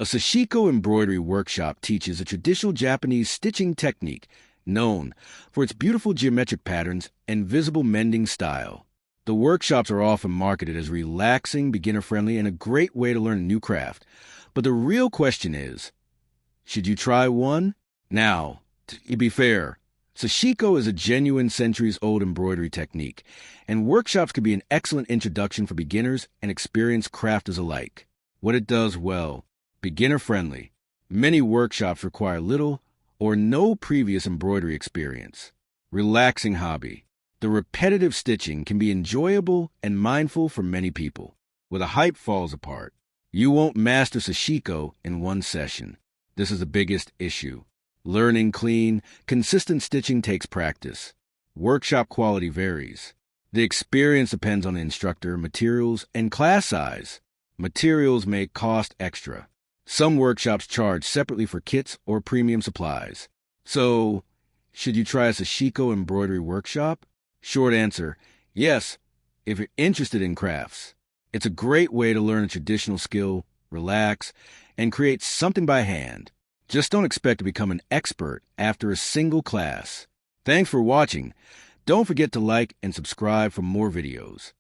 A Sashiko Embroidery Workshop teaches a traditional Japanese stitching technique known for its beautiful geometric patterns and visible mending style. The workshops are often marketed as relaxing, beginner-friendly, and a great way to learn a new craft. But the real question is, should you try one? Now, to be fair, Sashiko is a genuine centuries-old embroidery technique, and workshops can be an excellent introduction for beginners and experienced crafters alike. What it does well: beginner-friendly. Many workshops require little or no previous embroidery experience. Relaxing hobby. The repetitive stitching can be enjoyable and mindful for many people. Where the hype falls apart. You won't master Sashiko in one session. This is the biggest issue. Learning clean, consistent stitching takes practice. Workshop quality varies. The experience depends on the instructor, materials, and class size. Materials may cost extra. Some workshops charge separately for kits or premium supplies. So, should you try a Sashiko embroidery workshop? Short answer, yes, if you're interested in crafts. It's a great way to learn a traditional skill, relax, and create something by hand. Just don't expect to become an expert after a single class. Thanks for watching. Don't forget to like and subscribe for more videos.